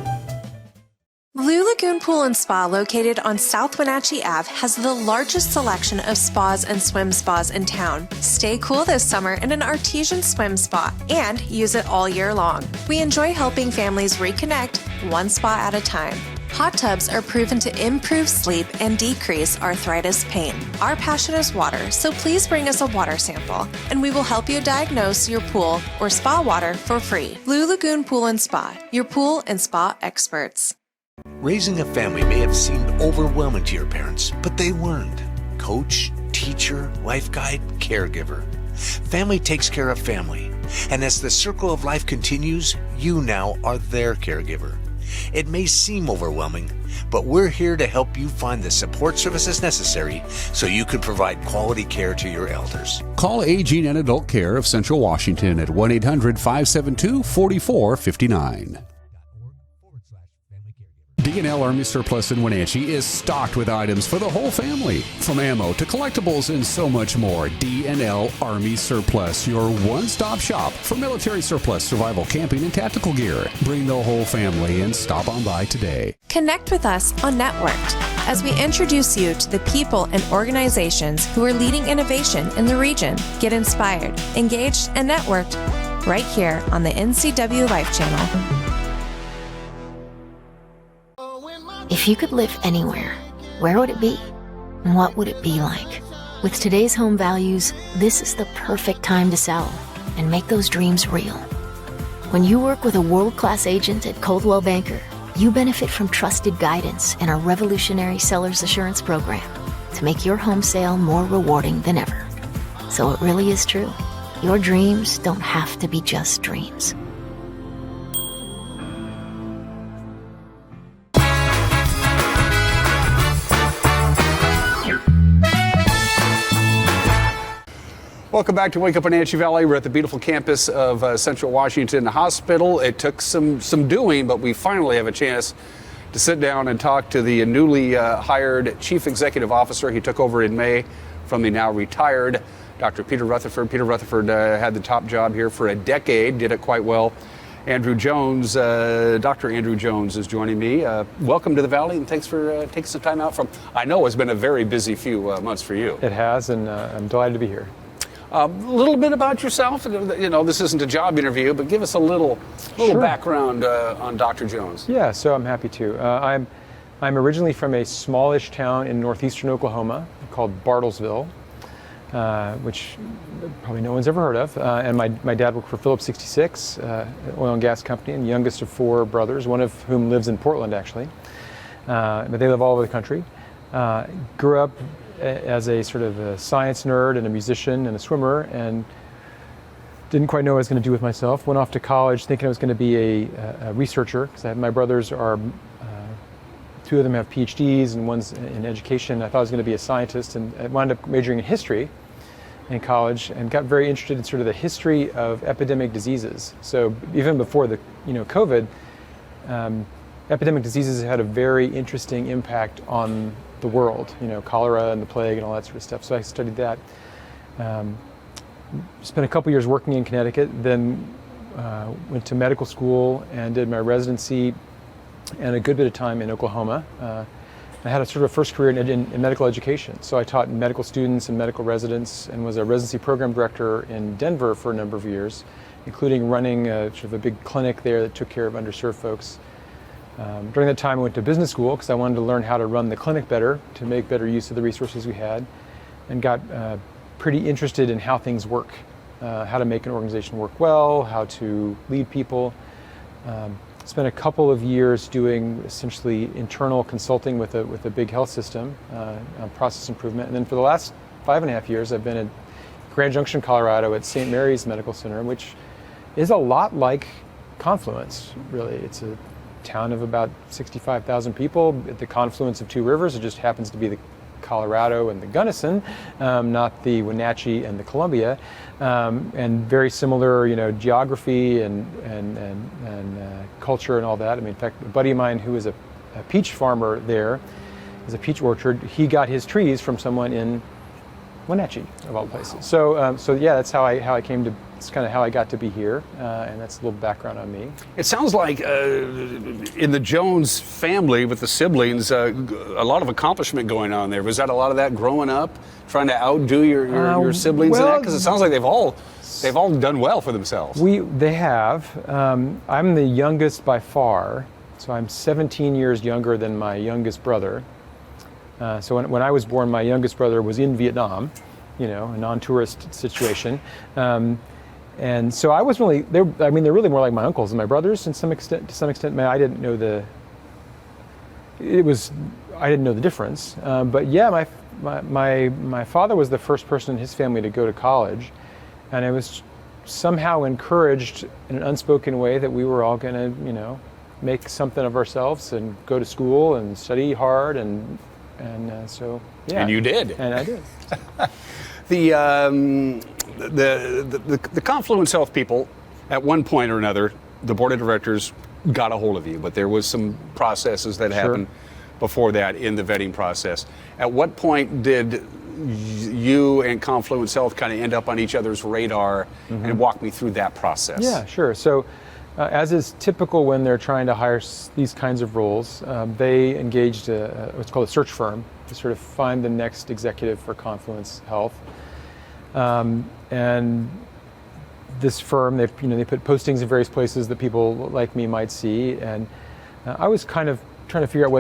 Blue Lagoon Lagoon Pool and Spa, located on South Wenatchee Ave, has the largest selection of spas and swim spas in town. Stay cool this summer in an artesian swim spa and use it all year long. We enjoy helping families reconnect one spa at a time. Hot tubs are proven to improve sleep and decrease arthritis pain. Our passion is water, so please bring us a water sample, and we will help you diagnose your pool or spa water for free. Blue Lagoon Pool and Spa, your pool and spa experts. Raising a family may have seemed overwhelming to your parents, but they weren't. Coach, teacher, life guide, caregiver. Family takes care of family. And as the circle of life continues, you now are their caregiver. It may seem overwhelming, but we're here to help you find the support services necessary so you can provide quality care to your elders. Call Aging and Adult Care of Central Washington at 1-800-572-4459. D&L Army Surplus in Wenatchee is stocked with items for the whole family, from ammo to collectibles and so much more. D&L Army Surplus, your one-stop shop for military surplus, survival, camping, and tactical gear. Bring the whole family and stop on by today. Connect with us on Networked as we introduce you to the people and organizations who are leading innovation in the region. Get inspired, engaged, and networked right here on the NCW Life Channel. If you could live anywhere, where would it be? And what would it be like? With today's home values, this is the perfect time to sell and make those dreams real. When you work with a world-class agent at Coldwell Banker, you benefit from trusted guidance and our revolutionary seller's assurance program to make your home sale more rewarding than ever. So it really is true. Your dreams don't have to be just dreams. Welcome back to Wake Up Wenatchee Valley. We're at the beautiful campus of Central Washington Hospital. It took some doing, but we finally have a chance to sit down and talk to the newly hired Chief Executive Officer. He took over in May from the now retired Dr. Peter Rutherford. Peter Rutherford had the top job here for a decade, did it quite well. Andrew Jones, Dr. Andrew Jones is joining me. Welcome to the Valley, and thanks for taking some time out from, I know it's been a very busy few months for you. It has, and I'm delighted to be here. A little bit about yourself. You know, this isn't a job interview, but give us a little Sure. background on Dr. Jones. Yeah, so I'm happy to. I'm originally from a smallish town in northeastern Oklahoma called Bartlesville, which probably no one's ever heard of. And my dad worked for Phillips 66, an oil and gas company, and youngest of four brothers, one of whom lives in Portland, actually. But they live all over the country. Grew up as a sort of a science nerd and a musician and a swimmer, and didn't quite know what I was going to do with myself. Went off to college thinking I was going to be a researcher, because my brothers are, two of them have PhDs and one's in education. I thought I was going to be a scientist, and I wound up majoring in history in college, and got very interested in sort of the history of epidemic diseases. So even before the COVID, epidemic diseases had a very interesting impact on the world, cholera and the plague and all that sort of stuff. So I studied that. Spent a couple years working in Connecticut, then went to medical school and did my residency and a good bit of time in Oklahoma. I had a sort of a first career in medical education. So I taught medical students and medical residents, and was a residency program director in Denver for a number of years, including running sort of a big clinic there that took care of underserved folks. During that time, I went to business school because I wanted to learn how to run the clinic better, to make better use of the resources we had, and got pretty interested in how things work, how to make an organization work well, how to lead people. Spent a couple of years doing essentially internal consulting with a big health system on process improvement. And then for the last 5.5 years, I've been at Grand Junction, Colorado at St. Mary's Medical Center, which is a lot like Confluence, really. It's a town of about 65,000 people at the confluence of two rivers. It just happens to be the Colorado and the Gunnison, not the Wenatchee and the Columbia, and very similar, geography and culture and all that. I mean, in fact, a buddy of mine who is a peach farmer there, is a peach orchard. He got his trees from someone in Wenatchee, of all places. So yeah, that's how I came to. It's kind of how I got to be here, and that's a little background on me. It sounds like in the Jones family with the siblings, a lot of accomplishment going on there. Was that a lot of that growing up, trying to outdo your siblings in that? Because it sounds like they've all done well for themselves. They have. I'm the youngest by far, so I'm 17 years younger than my youngest brother. So when I was born, my youngest brother was in Vietnam, a non-tourist situation. And so I was really, they're really more like my uncles and my brothers to some extent. I didn't know the difference. But yeah, my father was the first person in his family to go to college, and I was somehow encouraged in an unspoken way that we were all going to, make something of ourselves and go to school and study hard, and so yeah. And you did. And I did. The Confluence Health people, at one point or another, the board of directors got a hold of you, but there was some processes that happened before that in the vetting process. At what point did you and Confluence Health kind of end up on each other's radar, and walk me through that process? Yeah, sure. So as is typical when they're trying to hire these kinds of roles, they engaged what's called a search firm to sort of find the next executive for Confluence Health. And this firm, they put postings in various places that people like me might see, and I was kind of trying to figure out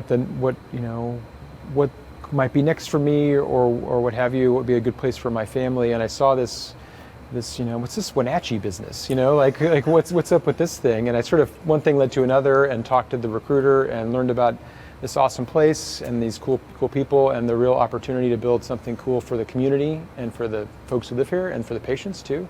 what might be next for me, or what have you, what would be a good place for my family. And I saw this what's this Wenatchee business? Like what's up with this thing? And I sort of, one thing led to another, and talked to the recruiter and learned about this awesome place and these cool people, and the real opportunity to build something cool for the community and for the folks who live here and for the patients too.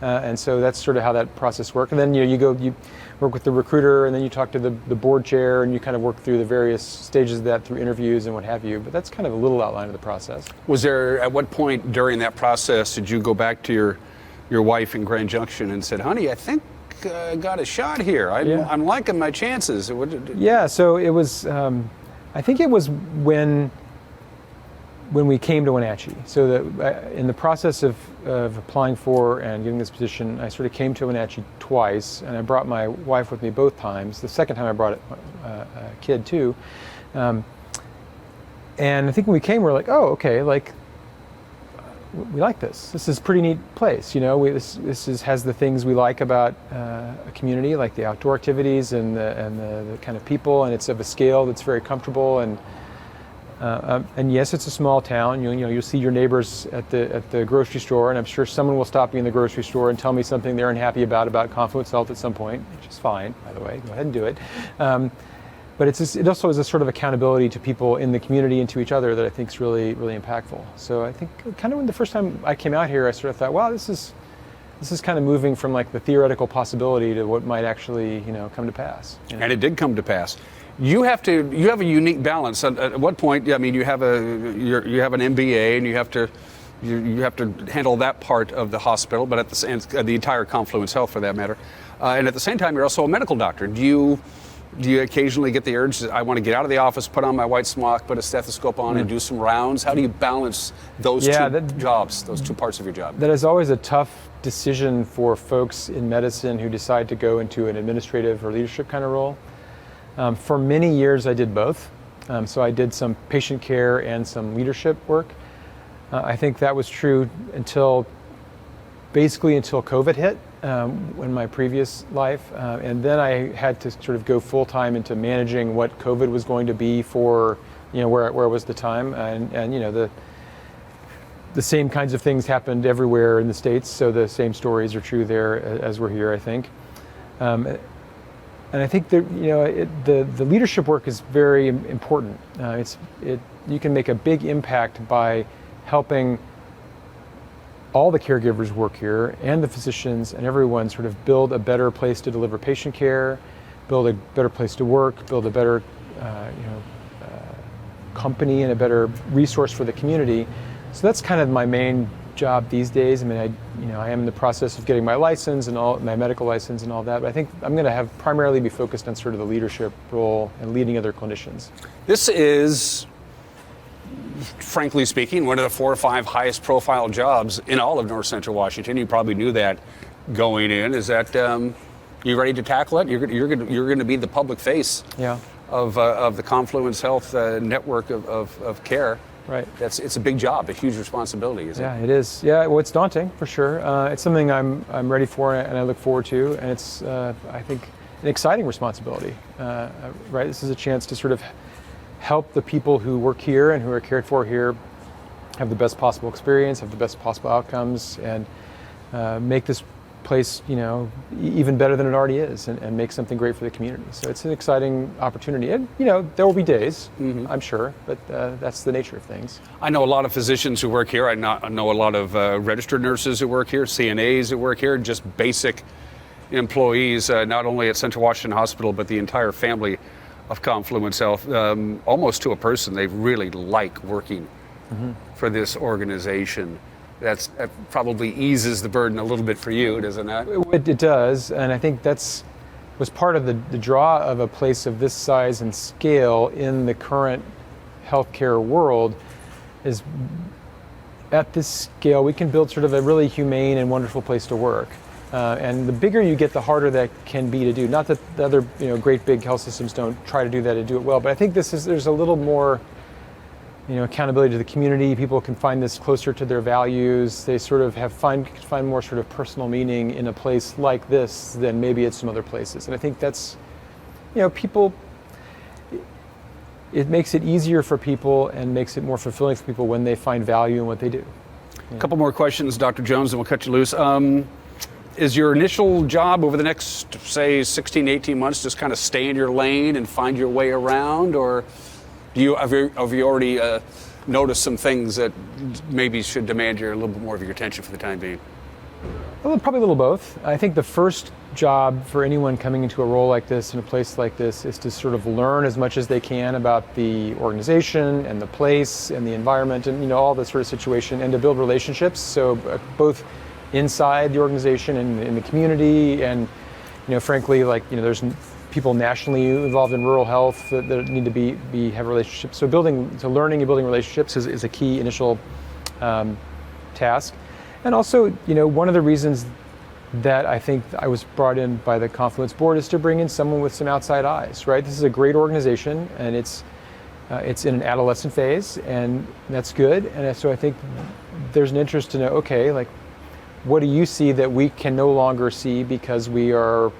And so that's sort of how that process worked. And then you work with the recruiter, and then you talk to the board chair, and you kind of work through the various stages of that through interviews and what have you. But that's kind of a little outline of the process. Was there, at what point during that process, did you go back to your wife in Grand Junction and said, honey, I think I got a shot here. I'm liking my chances. Yeah, so it was, I think it was when we came to Wenatchee. So in the process of applying for and getting this position, I sort of came to Wenatchee twice, and I brought my wife with me both times. The second time I brought a kid too. And I think when we came, we were like, oh, okay, we like this. This is a pretty neat place. This has the things we like about a community, like the outdoor activities and the kind of people, and it's of a scale that's very comfortable. And yes, it's a small town. You'll see your neighbors at the grocery store, and I'm sure someone will stop me in the grocery store and tell me something they're unhappy about Confluence Health at some point, which is fine, by the way. Go ahead and do it. But it also is a sort of accountability to people in the community and to each other that I think is really, really impactful. So I think kind of when the first time I came out here, I sort of thought, wow, this is kind of moving from like the theoretical possibility to what might actually come to pass. And it did come to pass. You have a unique balance. At what point? I mean, you have an MBA, and you have to handle that part of the hospital, but the entire Confluence Health for that matter. And at the same time, you're also a medical doctor. Do you occasionally get the urge that I want to get out of the office, put on my white smock, put a stethoscope on, and do some rounds? How do you balance those those two parts of your job? That is always a tough decision for folks in medicine who decide to go into an administrative or leadership kind of role. For many years, I did both. So I did some patient care and some leadership work. I think that was true until COVID hit. In my previous life, and then I had to sort of go full time into managing what COVID was going to be for, where it was the time, and the same kinds of things happened everywhere in the States, so the same stories are true there as we're here, I think. And I think that the leadership work is very important. You can make a big impact by helping all the caregivers work here, and the physicians and everyone sort of build a better place to deliver patient care, build a better place to work, build a better company and a better resource for the community. So that's kind of my main job these days. I mean, I am in the process of getting my license and my medical license and all that, but I think I'm going to primarily be focused on sort of the leadership role and leading other clinicians. This is frankly speaking, one of the 4 or 5 highest profile jobs in all of North Central Washington. You probably knew that going in. Is that you ready to tackle it? You're going to be the public face of the Confluence Health network of care. Right. It's a big job, a huge responsibility, isn't it? Yeah, it is. Yeah, well, it's daunting for sure. It's something I'm ready for and I look forward to, and it's I think an exciting responsibility. Right, this is a chance to sort of help the people who work here and who are cared for here have the best possible experience, have the best possible outcomes, and make this place, even better than it already is, and make something great for the community. So it's an exciting opportunity. And, there will be days, I'm sure, but that's the nature of things. I know a lot of physicians who work here. I know a lot of registered nurses who work here, CNAs who work here, just basic employees, not only at Central Washington Hospital, but the entire family of Confluence Health. Almost to a person, they really like working for this organization. That probably eases the burden a little bit for you, doesn't it? It does, and I think was part of the draw of a place of this size and scale in the current healthcare world. Is at this scale, we can build sort of a really humane and wonderful place to work. And the bigger you get, the harder that can be to do. Not that the other great big health systems don't try to do that and do it well, but I think there's a little more accountability to the community. People can find this closer to their values. They sort of find more sort of personal meaning in a place like this than maybe at some other places. And I think that's, people, it makes it easier for people and makes it more fulfilling for people when they find value in what they do. A couple more questions, Dr. Jones, and we'll cut you loose. Is your initial job over the next, say, 16, 18 months just kind of stay in your lane and find your way around, or have you already noticed some things that maybe should demand a little bit more of your attention for the time being? Well, probably a little both. I think the first job for anyone coming into a role like this in a place like this is to sort of learn as much as they can about the organization and the place and the environment and all this sort of situation, and to build relationships. So both inside the organization and in the community, and frankly, there's people nationally involved in rural health that need to have relationships. So learning and building relationships is a key initial task. And also, one of the reasons that I think I was brought in by the Confluence Board is to bring in someone with some outside eyes, right? This is a great organization, and it's in an adolescent phase, and that's good. And so I think there's an interest to know, okay, what do you see that we can no longer see because we are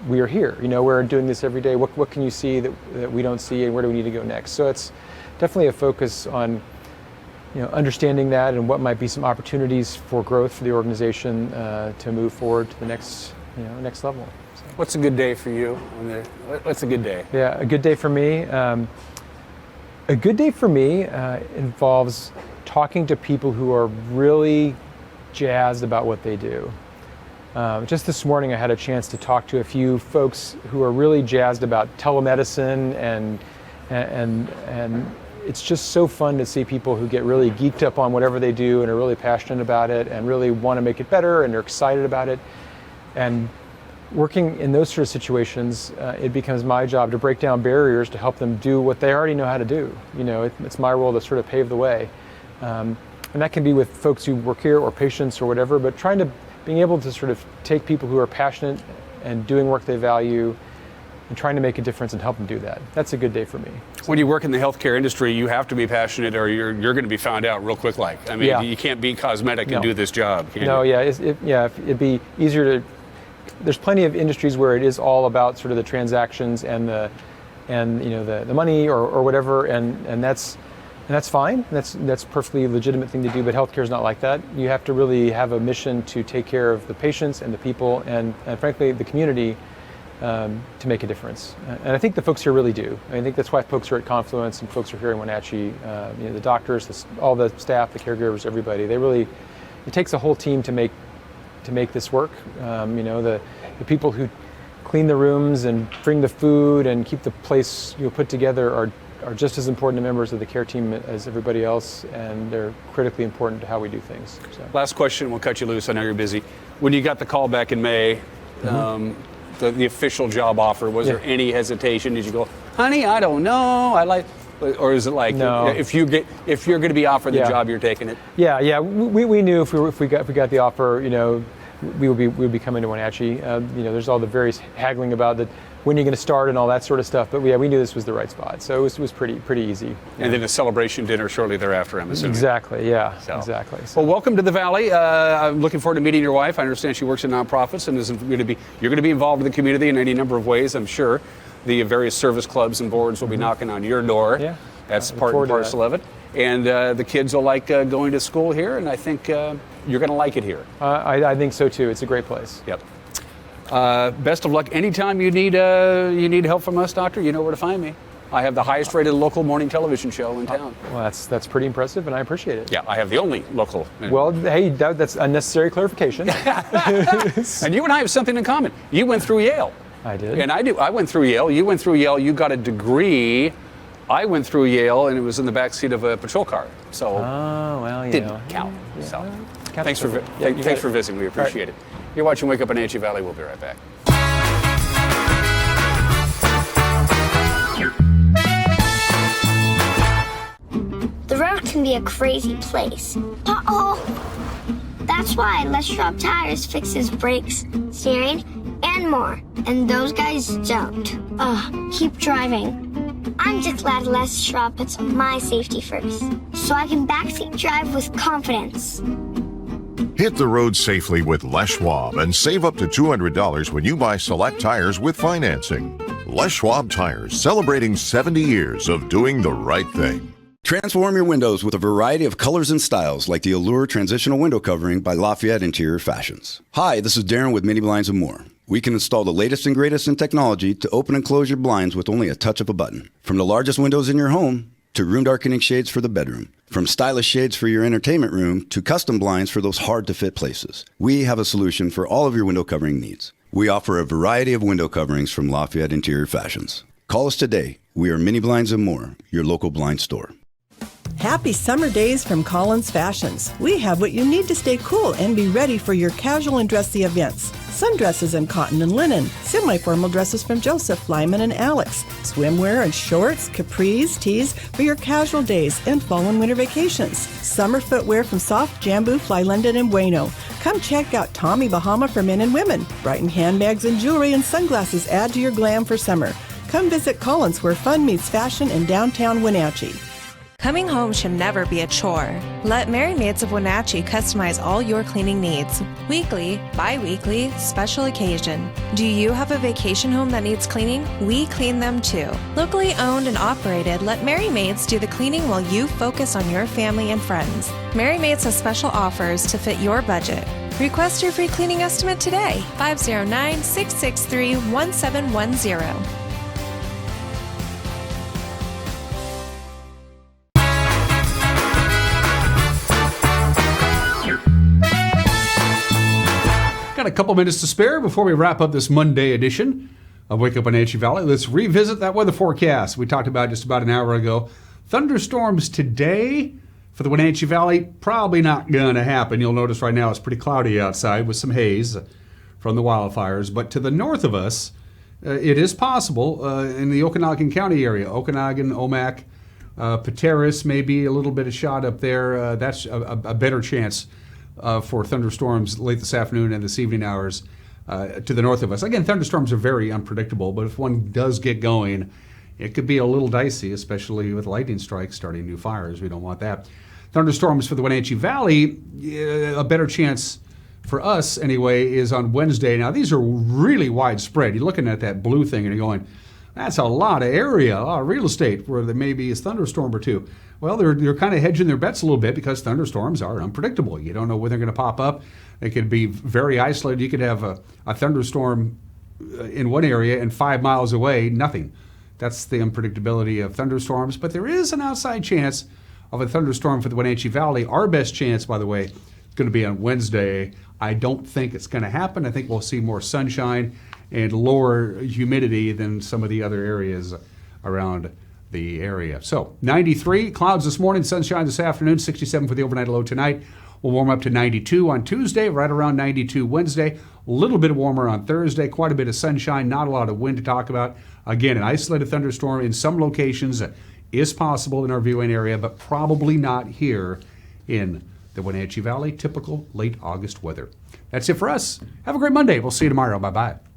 here, we're doing this every day. What can you see that we don't see, and where do we need to go next? So it's definitely a focus on, understanding that and what might be some opportunities for growth for the organization to move forward to the next level. So. What's a good day for you? What's a good day? Yeah, a good day for me. A good day for me involves talking to people who are really jazzed about what they do. Just this morning, I had a chance to talk to a few folks who are really jazzed about telemedicine, and it's just so fun to see people who get really geeked up on whatever they do and are really passionate about it and really want to make it better and are excited about it. And working in those sort of situations, it becomes my job to break down barriers to help them do what they already know how to do. It's my role to sort of pave the way. And that can be with folks who work here or patients or whatever, but being able to sort of take people who are passionate and doing work they value and trying to make a difference and help them do that. That's a good day for me. When you work in the healthcare industry, you have to be passionate, or you're going to be found out real quick. You can't be cosmetic and do this job. Can you? It'd be easier to. There's plenty of industries where it is all about sort of the transactions and the money or whatever, and that's fine. That's perfectly legitimate thing to do. But healthcare is not like that. You have to really have a mission to take care of the patients and the people and frankly the community to make a difference. And I think the folks here really do. I think that's why folks are at Confluence and folks are here in Wenatchee. The doctors, all the staff, the caregivers, everybody. It takes a whole team to make this work. The people who clean the rooms and bring the food and keep the place put together are just as important members of the care team as everybody else, and they're critically important to how we do things. So. Last question, we'll cut you loose. I know you're busy. When you got the call back in May, the official job offer, was there any hesitation? Did you go, honey, I don't know, or is it like No. if you're going to be offered the Yeah. job, you're taking it? Yeah. We knew if we got the offer, we would be coming to Wenatchee. There's all the various haggling about that, when you're going to start and all that sort of stuff. But we knew this was the right spot, so it was pretty easy. And then a celebration dinner shortly thereafter, I'm assuming. Exactly. Yeah. Exactly. Well, welcome to the Valley. I'm looking forward to meeting your wife. I understand she works in nonprofits and you're going to be involved in the community in any number of ways, I'm sure. The various service clubs and boards will be knocking on your door. Yeah. That's part and parcel of it. And the kids will like going to school here, and I think you're going to like it here. I think so too. It's a great place. Yep. Best of luck. Anytime you need help from us, Doctor, you know where to find me. I have the highest rated local morning television show in town. Well, that's pretty impressive, and I appreciate it. Yeah, I have the only local. Well, hey, that's unnecessary clarification. And you and I have something in common. You went through Yale. I did. And I went through Yale. You went through Yale. You got a degree. I went through Yale, and it was in the back seat of a patrol car. So didn't count. Yeah. So Yeah. thanks for visiting. We appreciate it. You're watching Wake Up in Wenatchee Valley. We'll be right back. The road can be a crazy place. Uh-oh! That's why Les Schwab Tires fixes brakes, steering, and more. And those guys don't. Keep driving. I'm just glad Les Schwab puts my safety first, so I can backseat drive with confidence. Hit the road safely with Les Schwab and save up to $200 when you buy select tires with financing. Les Schwab Tires, celebrating 70 years of doing the right thing. Transform your windows with a variety of colors and styles like the Allure Transitional Window Covering by Lafayette Interior Fashions. Hi, this is Darren with Mini Blinds and More. We can install the latest and greatest in technology to open and close your blinds with only a touch of a button. From the largest windows in your home to room darkening shades for the bedroom. From stylish shades for your entertainment room to custom blinds for those hard-to-fit places. We have a solution for all of your window covering needs. We offer a variety of window coverings from Lafayette Interior Fashions. Call us today. We are Mini Blinds and More, your local blind store. Happy summer days from Collins Fashions. We have what you need to stay cool and be ready for your casual and dressy events. Sundresses in cotton and linen, semi-formal dresses from Joseph, Lyman, and Alex, swimwear and shorts, capris, tees for your casual days and fall and winter vacations. Summer footwear from Soft, Jambu, Fly London, and Bueno. Come check out Tommy Bahama for men and women. Brighton handbags and jewelry and sunglasses add to your glam for summer. Come visit Collins, where fun meets fashion in downtown Wenatchee. Coming home should never be a chore. Let Merry Maids of Wenatchee customize all your cleaning needs. Weekly, bi-weekly, special occasion. Do you have a vacation home that needs cleaning? We clean them too. Locally owned and operated, let Merry Maids do the cleaning while you focus on your family and friends. Merry Maids has special offers to fit your budget. Request your free cleaning estimate today. 509-663-1710. Got a couple minutes to spare before we wrap up this Monday edition of Wake Up in Wenatchee Valley. Let's revisit that weather forecast we talked about just about an hour ago. Thunderstorms today for the Wenatchee Valley, probably not going to happen. You'll notice right now it's pretty cloudy outside with some haze from the wildfires. But to the north of us, it is possible in the Okanagan County area. Okanagan, Omak, Pateros, maybe a little bit of shot up there. That's a better chance for thunderstorms late this afternoon and this evening hours to the north of us. Again, thunderstorms are very unpredictable, but if one does get going, it could be a little dicey, especially with lightning strikes starting new fires. We don't want that. Thunderstorms for the Wenatchee Valley, a better chance for us anyway is on Wednesday. Now, these are really widespread. You're looking at that blue thing and you're going, that's a lot of area, a lot of real estate where there may be a thunderstorm or two. Well, they're kind of hedging their bets a little bit because thunderstorms are unpredictable. You don't know when they're going to pop up. They could be very isolated. You could have a thunderstorm in one area and 5 miles away, nothing. That's the unpredictability of thunderstorms. But there is an outside chance of a thunderstorm for the Wenatchee Valley. Our best chance, by the way, is going to be on Wednesday. I don't think it's going to happen. I think we'll see more sunshine and lower humidity than some of the other areas around the area. So 93, clouds this morning, sunshine this afternoon, 67 for the overnight low tonight. We'll warm up to 92 on Tuesday, right around 92 Wednesday. A little bit warmer on Thursday, quite a bit of sunshine, not a lot of wind to talk about. Again, an isolated thunderstorm in some locations is possible in our viewing area, but probably not here in the Wenatchee Valley. Typical late August weather. That's it for us. Have a great Monday. We'll see you tomorrow. Bye-bye.